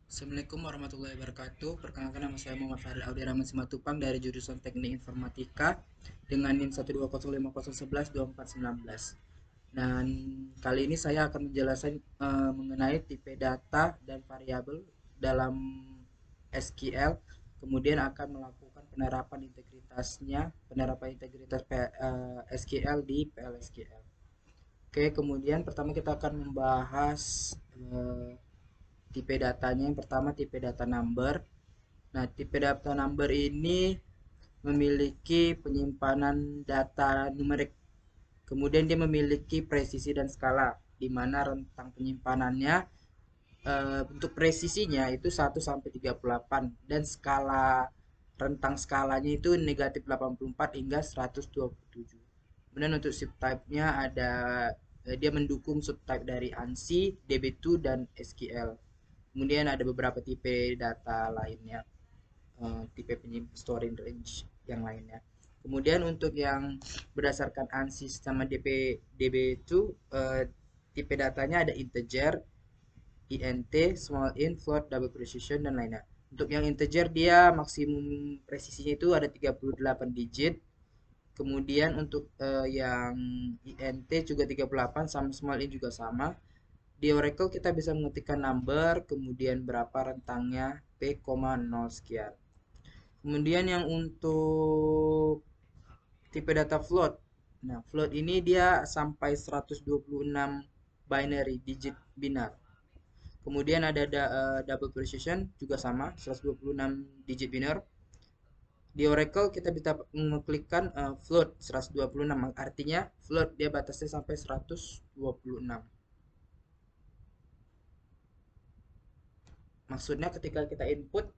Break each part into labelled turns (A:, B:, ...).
A: Assalamualaikum warahmatullahi wabarakatuh. Perkenalkan, nama saya Muhammad Fahril Audi Rahman Simatupang dari jurusan Teknik Informatika dengan NIM 12050112419. Dan kali ini saya akan menjelaskan mengenai tipe data dan variabel dalam SQL, kemudian akan melakukan penerapan integritas SQL di PLSQL. Oke, kemudian pertama kita akan membahas tipe datanya. Yang pertama tipe data number. Nah, tipe data number ini memiliki penyimpanan data numerik. Kemudian dia memiliki presisi dan skala, di mana rentang penyimpanannya untuk presisinya itu 1 sampai 38 dan rentang skalanya itu negatif 84 hingga 127. Kemudian untuk subtype-nya ada dia mendukung subtype dari ANSI, DB2 dan SQL. Kemudian ada beberapa tipe data lainnya, tipe penyimpan storage range yang lainnya. Kemudian untuk yang berdasarkan ANSYS sama DB2, tipe datanya ada integer, int, small int, float, double precision dan lainnya. Untuk yang integer dia maksimum presisinya itu ada 38 digit. Kemudian untuk yang int juga 38, sama small int juga sama. Di Oracle kita bisa mengetikkan number, kemudian berapa rentangnya, p, 0 sekian. Kemudian yang untuk tipe data float. Nah, float ini dia sampai 126 binary digit binar. Kemudian ada double precision juga sama 126 digit binar. Di Oracle kita bisa mengklikkan float 126, artinya float dia batasnya sampai 126. Maksudnya ketika kita input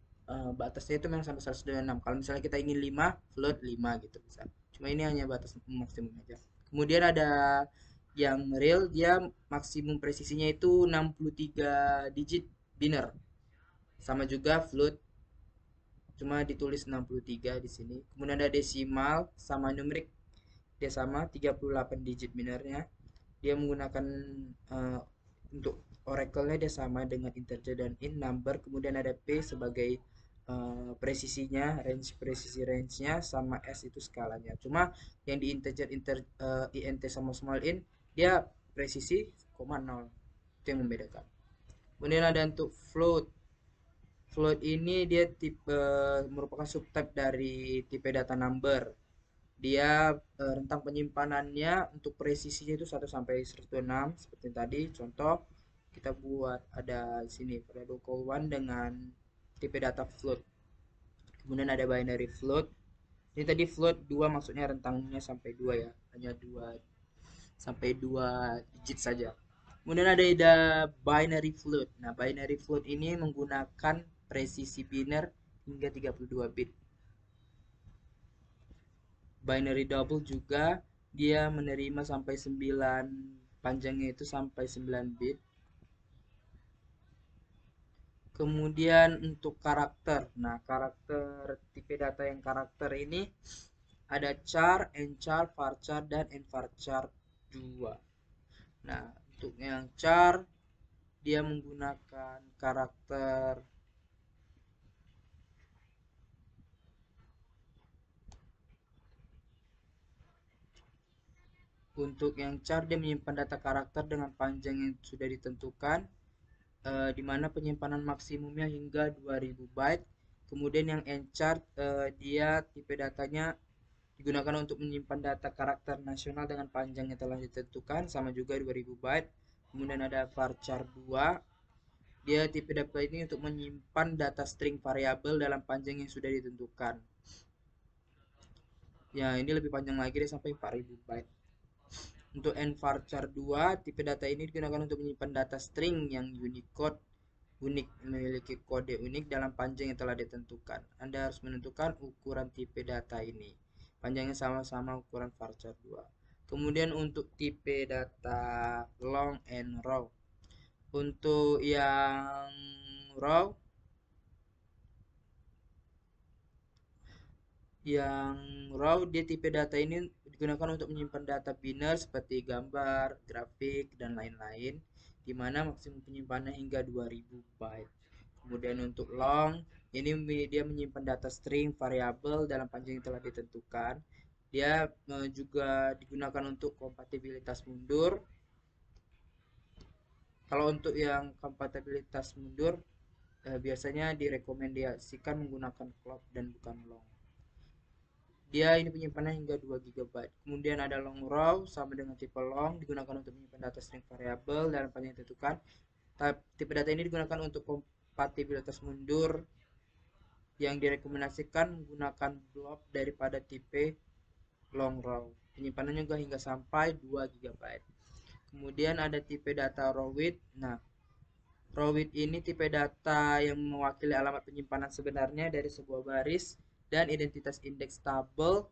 A: batasnya itu memang sampai 126. Kalau misalnya kita ingin 5, float 5 gitu bisa. Cuma ini hanya batas maksimum aja. Kemudian ada yang real, dia maksimum presisinya itu 63 digit biner. Sama juga float, cuma ditulis 63 di sini. Kemudian ada desimal sama numerik, dia sama 38 digit binernya. Dia menggunakan uh, untuk oracle-nya dia sama dengan integer dan int number. Kemudian ada p sebagai presisinya, presisi range-nya, sama s itu skalanya. Cuma yang di int sama small int dia presisi 0,0, itu yang membedakan. Kemudian ada untuk float. Float ini dia tipe merupakan subtype dari tipe data number. Dia rentang penyimpanannya untuk presisinya itu 1 sampai 126 seperti tadi. Contoh kita buat ada di sini variable call1 dengan tipe data float. Kemudian ada binary float. Ini tadi float 2, maksudnya rentangnya sampai 2 ya. Hanya 2 sampai 2 digit saja. Kemudian ada binary float. Nah, binary float ini menggunakan presisi biner hingga 32 bit. Binary double juga dia menerima sampai 9, panjangnya itu sampai 9 bit. Kemudian untuk karakter. Nah, karakter tipe data yang karakter ini ada char, enchar, varchar dan envarchar 2. Nah, untuk yang char dia menggunakan karakter. Untuk yang char dia menyimpan data karakter dengan panjang yang sudah ditentukan, di mana penyimpanan maksimumnya hingga 2000 byte. Kemudian yang enchar dia tipe datanya digunakan untuk menyimpan data karakter nasional dengan panjang yang telah ditentukan sama juga 2000 byte. Kemudian ada varchar 2, dia tipe data ini untuk menyimpan data string variabel dalam panjang yang sudah ditentukan. Ya, ini lebih panjang lagi, dia sampai 4000 byte. Untuk nvarchar 2, tipe data ini digunakan untuk menyimpan data string yang unik, memiliki kode unik dalam panjang yang telah ditentukan. Anda harus menentukan ukuran tipe data ini. Panjangnya sama-sama ukuran varchar 2. Kemudian untuk tipe data long and raw. Untuk yang raw, yang dia tipe data ini digunakan untuk menyimpan data biner seperti gambar, grafik dan lain-lain, di mana maksimum penyimpanannya hingga 2000 byte. Kemudian untuk long, ini dia menyimpan data string variabel dalam panjang yang telah ditentukan. Dia juga digunakan untuk kompatibilitas mundur. Kalau untuk yang kompatibilitas mundur, biasanya direkomendasikan menggunakan clock dan bukan long. Dia ini penyimpanan hingga 2 GB. Kemudian ada long row sama dengan tipe long, digunakan untuk menyimpan data string variabel dalam panjang yang ditentukan. Tipe data ini digunakan untuk kompatibilitas mundur yang direkomendasikan menggunakan blob daripada tipe long row. Penyimpanannya juga hingga sampai 2 GB. Kemudian ada tipe data rowit. Nah, rowit ini tipe data yang mewakili alamat penyimpanan sebenarnya dari sebuah baris dan identitas indeks tabel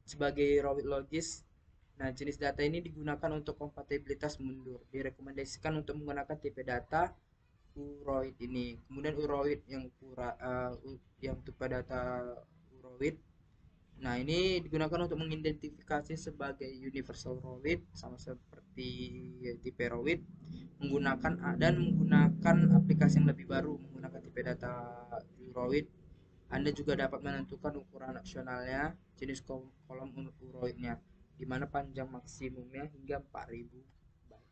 A: sebagai rowit logis. Nah, jenis data ini digunakan untuk kompatibilitas mundur. Direkomendasikan untuk menggunakan tipe data uroid ini. Kemudian uroid yang tipe data uroid. Nah, ini digunakan untuk mengidentifikasi sebagai universal rowit sama seperti tipe rowit menggunakan aplikasi yang lebih baru menggunakan tipe data uroid. Anda juga dapat menentukan ukuran nasionalnya, jenis kolom uroidnya, di mana panjang maksimumnya hingga 4000 byte.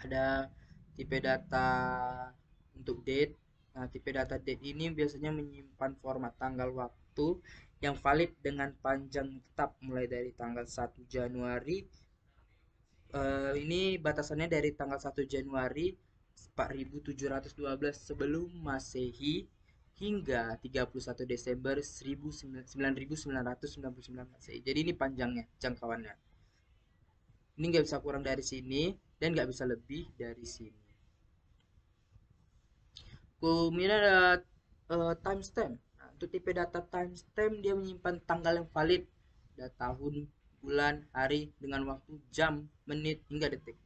A: Ada tipe data untuk date. Nah, tipe data date ini biasanya menyimpan format tanggal waktu yang valid dengan panjang tetap mulai dari tanggal 1 Januari. Ini batasannya dari tanggal 1 Januari 4712 sebelum Masehi hingga 31 Desember 9999 Masehi. Jadi ini panjangnya, jangkauannya. Ini nggak bisa kurang dari sini dan nggak bisa lebih dari sini. Kemudian ada timestamp. Nah, untuk tipe data timestamp dia menyimpan tanggal yang valid, ada tahun, bulan, hari dengan waktu, jam, menit hingga detik.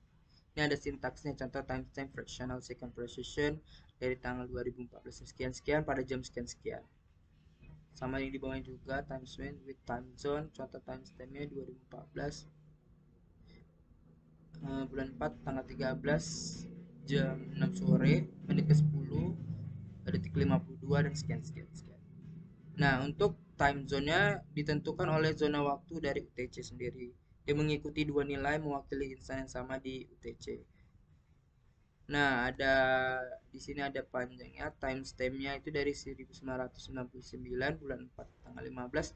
A: Ini ada sintaksnya, contoh timestamp fractional second precision dari tanggal 2014 sekian sekian pada jam sekian sekian. Sama yang di bawahnya juga timestamp with time zone, contoh timestampnya 2014 bulan 4 tanggal 13 jam 6 sore menit ke 10 detik 52 dan sekian sekian sekian. Nah, untuk time zone-nya ditentukan oleh zona waktu dari UTC sendiri. Dia mengikuti dua nilai mewakili insan yang sama di UTC. Nah, di sini ada panjangnya, timestamp-nya itu dari 1999 bulan 4 tanggal 15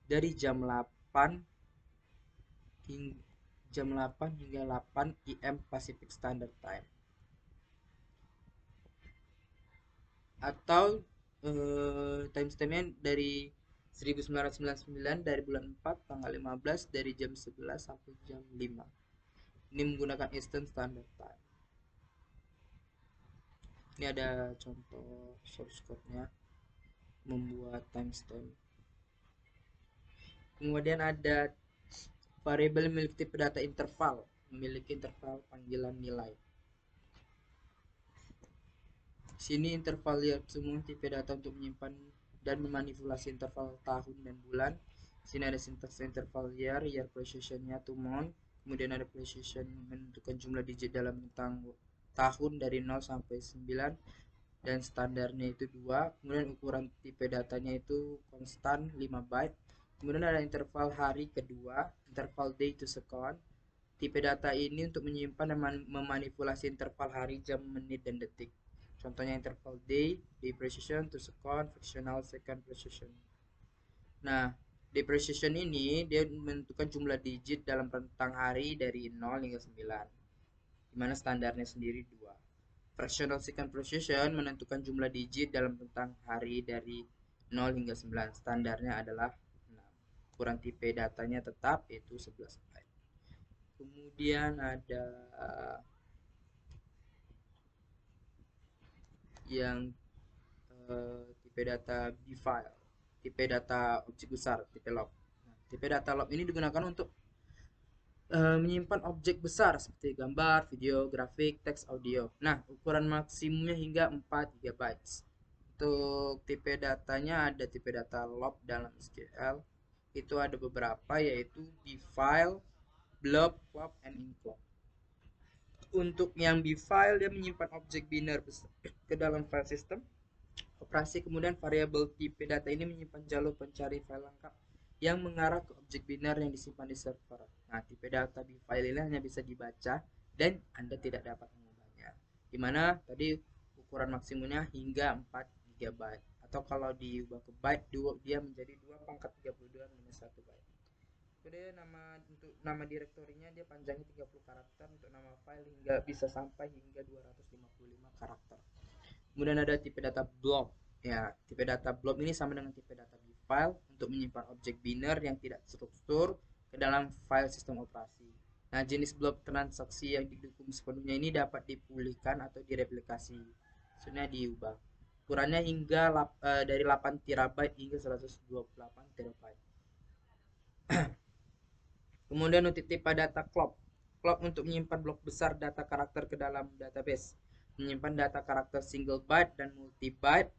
A: dari jam 8 hingga 8 IM Pacific Standard Time. Atau timestampnya dari 1999 dari bulan 4 tanggal 15 dari jam 11 sampai jam 5. Ini menggunakan Eastern Standard Time. Ini ada contoh source code-nya membuat timestamp. Kemudian ada variabel milik tipe data interval, memiliki interval panggilan nilai. Sini interval lihat semua tipe data untuk menyimpan dan memanipulasi interval tahun dan bulan. Sini ada sintaks interval year precision-nya to month. Kemudian ada precision menentukan jumlah digit dalam rentang tahun dari 0 sampai 9 dan standarnya itu 2. Kemudian ukuran tipe datanya itu konstan 5 byte. Kemudian ada interval hari kedua, interval day to second. Tipe data ini untuk menyimpan dan memanipulasi interval hari, jam, menit, dan detik. Contohnya interval day, day precision to second, fractional second precision. Nah, day precision ini dia menentukan jumlah digit dalam rentang hari dari 0 hingga 9, di mana standarnya sendiri 2. Fractional second precision menentukan jumlah digit dalam rentang hari dari 0 hingga 9, standarnya adalah 6. Ukuran tipe datanya tetap yaitu 11 byte. Kemudian ada yang tipe data B-file, tipe data objek besar, tipe log. Nah, tipe data log ini digunakan untuk menyimpan objek besar seperti gambar, video, grafik, teks, audio. Nah, ukuran maksimumnya hingga 4 GB. Untuk tipe datanya ada tipe data log dalam SQL. Itu ada beberapa yaitu B-file, blob, pop, and include. Untuk yang B file, dia menyimpan objek biner ke dalam file sistem operasi. Kemudian variabel tipe data ini menyimpan jalur pencari file lengkap yang mengarah ke objek biner yang disimpan di server. Nah, tipe data B file ini hanya bisa dibaca dan Anda tidak dapat mengubahnya. Dimana tadi ukuran maksimumnya hingga 4 GB, atau kalau diubah ke byte dia menjadi 2 pangkat 32 minus 1 byte. Kemudian untuk nama direktorinya dia panjangnya 30 karakter, untuk nama file hingga bisa sampai hingga 255 karakter. Kemudian ada tipe data blob. Ya, tipe data blob ini sama dengan tipe data B file untuk menyimpan objek biner yang tidak struktur ke dalam file sistem operasi. Nah, jenis blob transaksi yang didukung sepenuhnya ini dapat dipulihkan atau direplikasi. Maksudnya diubah. Ukurannya hingga dari 8 terabyte hingga 128 terabyte. Kemudian untuk tipe data clock. Clock untuk menyimpan blok besar data karakter ke dalam database. Menyimpan data karakter single byte dan multi byte.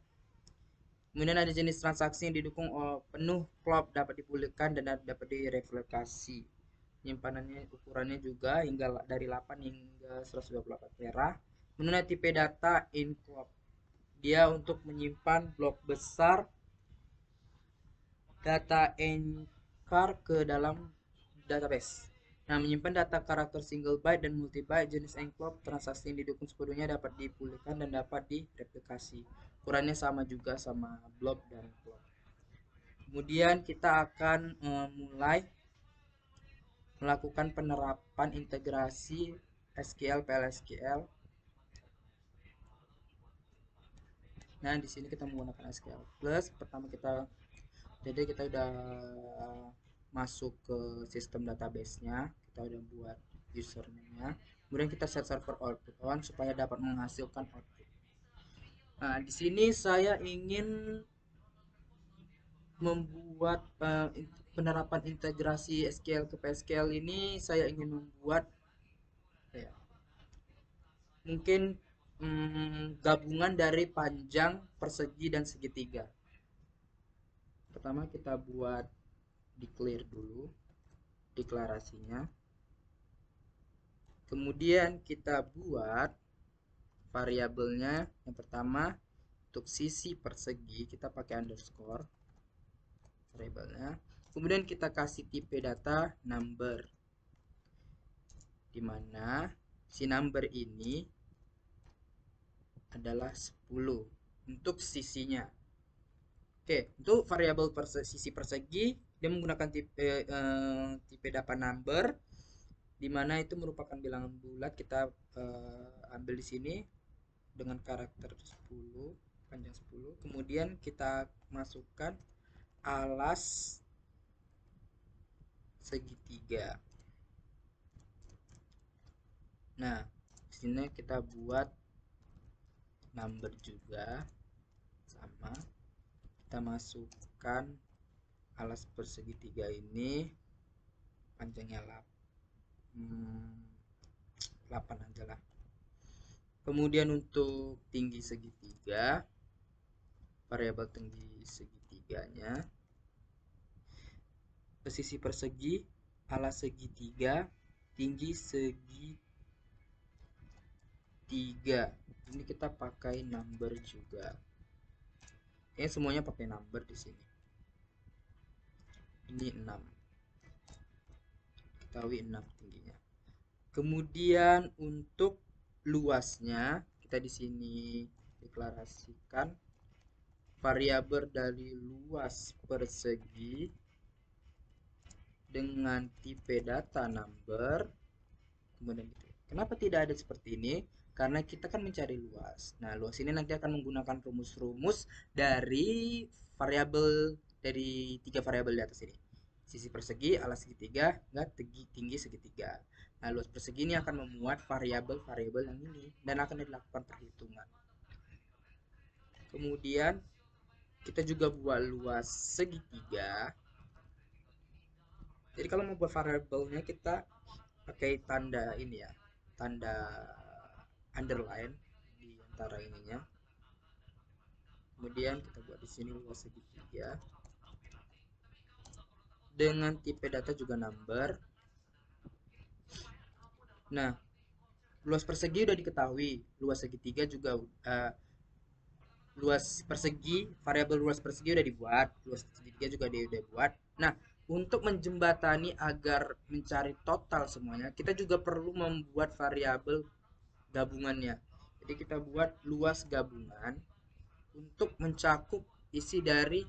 A: Kemudian ada jenis transaksi yang didukung penuh clock dapat dipulihkan dan dapat direplikasi. Penyimpanannya ukurannya juga hingga dari 8 hingga 128 tera. Kemudian tipe data in clock. Dia untuk menyimpan blok besar data encrypted ke dalam database. Nah, menyimpan data karakter single byte dan multi byte jenis enclave transaksi yang didukung sepenuhnya dapat dipulihkan dan dapat direplikasi. Ukurannya sama juga sama blob dan clock. Kemudian kita akan mulai melakukan penerapan integrasi SQL PLSQL. Nah, di sini kita menggunakan SQL Plus. Pertama kita udah masuk ke sistem database-nya, kita udah buat username-nya, kemudian kita set server output on supaya dapat menghasilkan output. Nah, di sini saya ingin membuat penerapan integrasi SQL ke PSQL ini. Saya ingin membuat ya, mungkin gabungan dari panjang, persegi, dan segitiga. Pertama kita buat declare dulu deklarasinya. Kemudian kita buat variabelnya. Yang pertama untuk sisi persegi kita pakai underscore variabelnya. Kemudian kita kasih tipe data number, dimana si number ini adalah 10 untuk sisinya. Oke, untuk variabel sisi persegi dia menggunakan tipe data number, dimana itu merupakan bilangan bulat. Kita ambil di sini dengan karakter 10, panjang 10. Kemudian kita masukkan alas segitiga. Nah, di sini kita buat number juga sama. Kita masukkan alas persegitiga ini panjangnya 8 aja lah. Kemudian untuk tinggi segitiga, variabel tinggi segitiganya, sisi persegi, alas segitiga, tinggi segitiga. Ini kita pakai number juga. Ini semuanya pakai number di sini. Ini 6. Ketahui 6 tingginya. Kemudian untuk luasnya kita di sini deklarasikan variabel dari luas persegi dengan tipe data number. Kemudian gitu. Kenapa tidak ada seperti ini? Karena kita kan mencari luas. Nah, luas ini nanti akan menggunakan rumus-rumus dari variabel dari 3 variabel di atas ini. Sisi persegi, alas segitiga, enggak tinggi segitiga. Nah, luas persegi ini akan memuat variabel-variabel yang ini dan akan dilakukan perhitungan. Kemudian kita juga buat luas segitiga. Jadi kalau mau buat variabelnya kita pakai tanda ini ya, tanda underline di antara ininya. Kemudian kita buat di sini luas segitiga dengan tipe data juga number. Nah, luas persegi udah diketahui, luas segitiga juga luas persegi, variabel luas persegi udah dibuat, luas segitiga juga dia udah buat. Nah, untuk menjembatani agar mencari total semuanya, kita juga perlu membuat variabel gabungannya. Jadi kita buat luas gabungan untuk mencakup isi dari.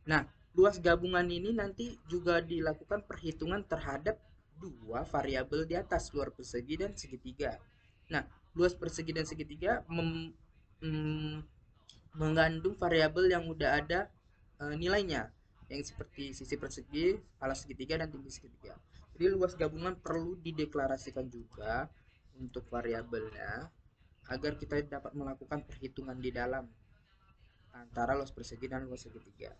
A: Nah, luas gabungan ini nanti juga dilakukan perhitungan terhadap dua variabel di atas, luas persegi dan segitiga. Nah, luas persegi dan segitiga mengandung variabel yang udah ada nilainya, yang seperti sisi persegi, alas segitiga, dan tinggi segitiga. Jadi luas gabungan perlu dideklarasikan juga untuk variabelnya agar kita dapat melakukan perhitungan di dalam antara luas persegi dan luas segitiga.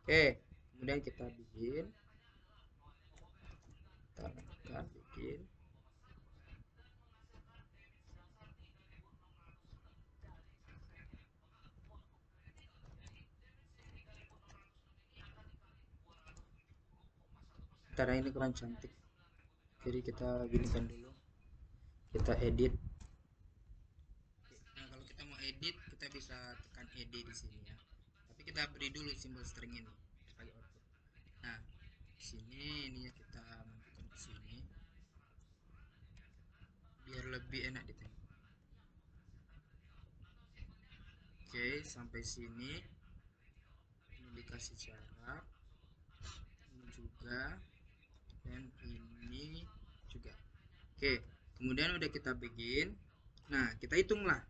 A: Oke, kemudian kita bikin, kita akan bikin. Karena ini kurang cantik, jadi kita ginikan dulu. Kita edit. Nah, kalau kita mau edit, kita bisa tekan ed di sini ya. Tapi kita beri dulu simbol string ini sebagai output. Nah, di sini ininya kita masukkan ke sini biar lebih enak ditengok. Oke, sampai sini ini dikasih jarak, ini juga, dan ini juga. Oke, kemudian udah kita bikin. Nah, kita hitunglah.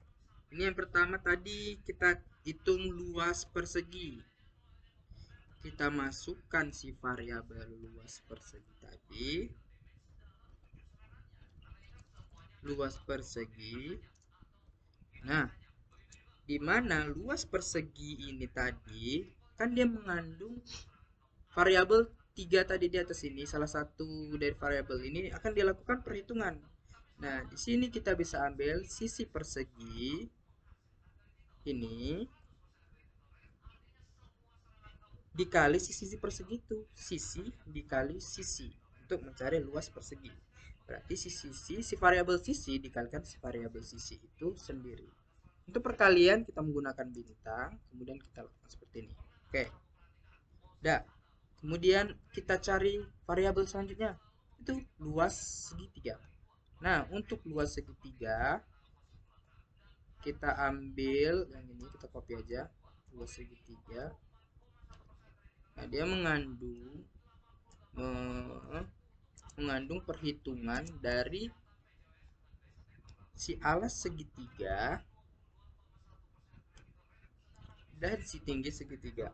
A: Ini yang pertama tadi kita hitung luas persegi. Kita masukkan si variabel luas persegi tadi. Luas persegi. Nah, di mana luas persegi ini tadi kan dia mengandung variabel 3 tadi di atas ini, salah satu dari variabel ini akan dilakukan perhitungan. Nah, di sini kita bisa ambil sisi persegi ini dikali sisi persegi itu, sisi dikali sisi, untuk mencari luas persegi. Berarti si variabel sisi dikalikan si variabel sisi itu sendiri. Untuk perkalian kita menggunakan bintang, kemudian kita lakukan seperti ini. Oke. Dah. Kemudian kita cari variabel selanjutnya, itu luas segitiga. Nah, untuk luas segitiga kita ambil yang ini, kita copy aja, luas segitiga. Nah, dia mengandung perhitungan dari si alas segitiga dan si tinggi segitiga,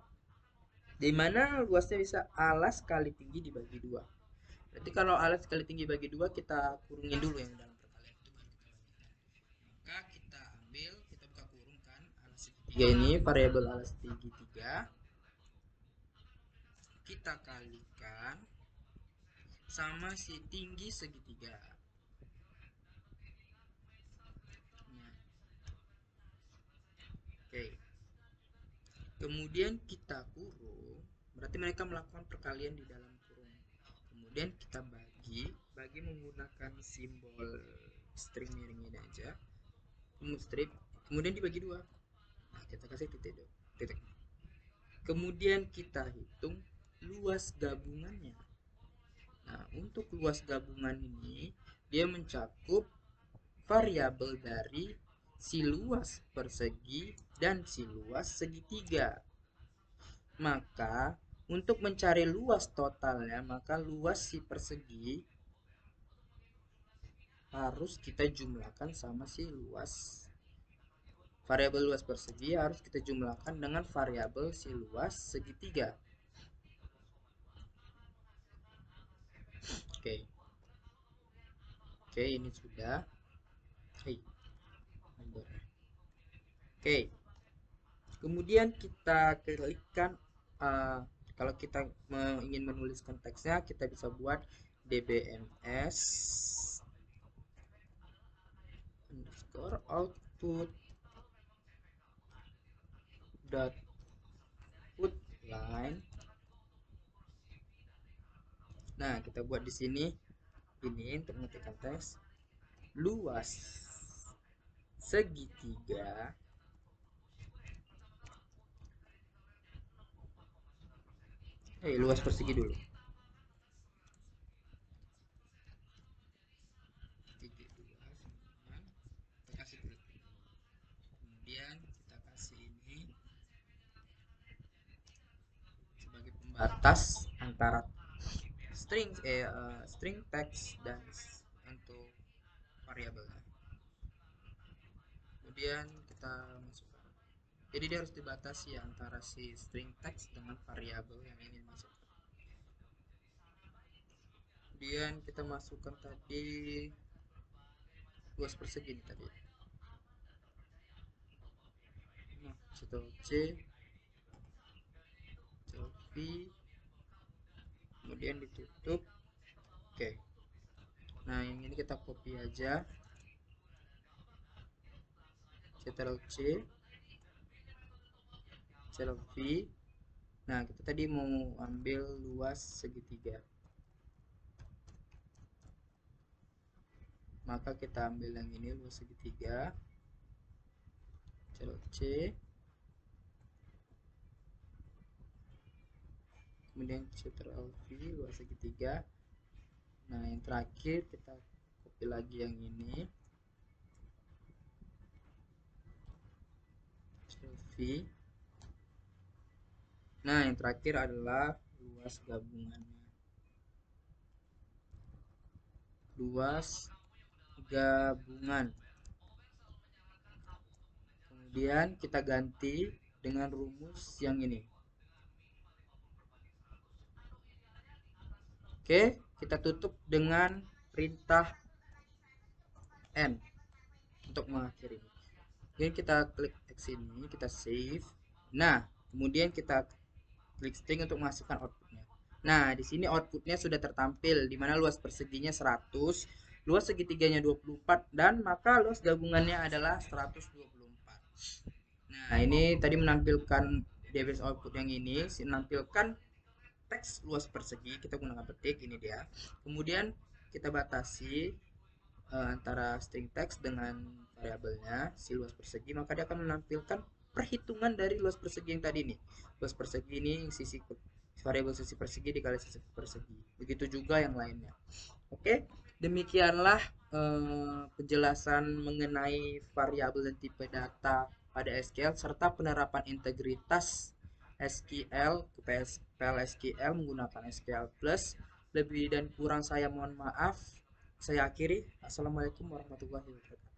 A: di mana luasnya bisa alas kali tinggi dibagi dua. Berarti kalau alas kali tinggi bagi dua, kita kurungin dulu yang dalam perkalian itu, baru kita bagikan. Maka kita ambil, kita buka kurung kan, alas segitiga ini, variabel alas segitiga, kita kalikan sama si tinggi segitiga. Nah, oke. Kemudian kita kurung, berarti mereka melakukan perkalian di dalam kurung. Kemudian kita bagi menggunakan simbol string miring ini aja, strip, kemudian dibagi dua. Nah, kita kasih titik. Kemudian kita hitung luas gabungannya. Nah, untuk luas gabungan ini dia mencakup variabel dari si luas persegi dan si luas segitiga. Maka untuk mencari luas totalnya, maka luas si persegi harus kita jumlahkan sama si luas, variabel luas persegi harus kita jumlahkan dengan variabel si luas segitiga. Oke. Oke, ini sudah. Oke. Kemudian kita klikkan, kalau kita ingin menuliskan teksnya, kita bisa buat dbms underscore output dot put line. Nah, kita buat di sini ini untuk mengetikkan teks. luas segitiga luas persegi dulu. Titik 2 sambungan, kita kasih klik. Kemudian kita kasih ini sebagai pembatas antara string text dan untuk variabelnya. Kemudian kita masukkan. Jadi dia harus dibatasi antara si string text dengan variabel yang ingin masukkan. Kemudian kita masukkan tadi luas persegi ini tadi. Nah, Ctrl C, Ctrl V, kemudian ditutup. Oke. Nah, yang ini kita copy aja. Ctrl C, Ctrl V. Nah, kita tadi mau ambil luas segitiga. Maka kita ambil yang ini luas segitiga. Ctrl C. Kemudian Ctrl V luas segitiga. Nah, yang terakhir kita copy lagi yang ini. Ctrl V. Nah, yang terakhir adalah luas gabungannya. Luas gabungan. Kemudian kita ganti dengan rumus yang ini. Oke, kita tutup dengan perintah N untuk mengakhiri. Kemudian kita klik X ini, kita save. Nah, kemudian kita klik string untuk menghasilkan outputnya. Nah, di sini outputnya sudah tertampil, di mana luas perseginya 100, luas segitiganya 24, dan maka luas gabungannya adalah 124. Nah, ini tadi menampilkan device output yang ini, menampilkan teks luas persegi, kita gunakan petik, ini dia. Kemudian kita batasi antara string text dengan variabelnya si luas persegi, maka dia akan menampilkan perhitungan dari luas persegi yang tadi nih. Luas persegi ini sisi variabel sisi persegi dikali sisi persegi. Begitu juga yang lainnya. Oke, demikianlah penjelasan mengenai variabel dan tipe data pada SQL serta penerapan integritas SQL ke PL/SQL menggunakan SQL Plus. Lebih dan kurang saya mohon maaf. Saya akhiri. Assalamualaikum warahmatullahi wabarakatuh.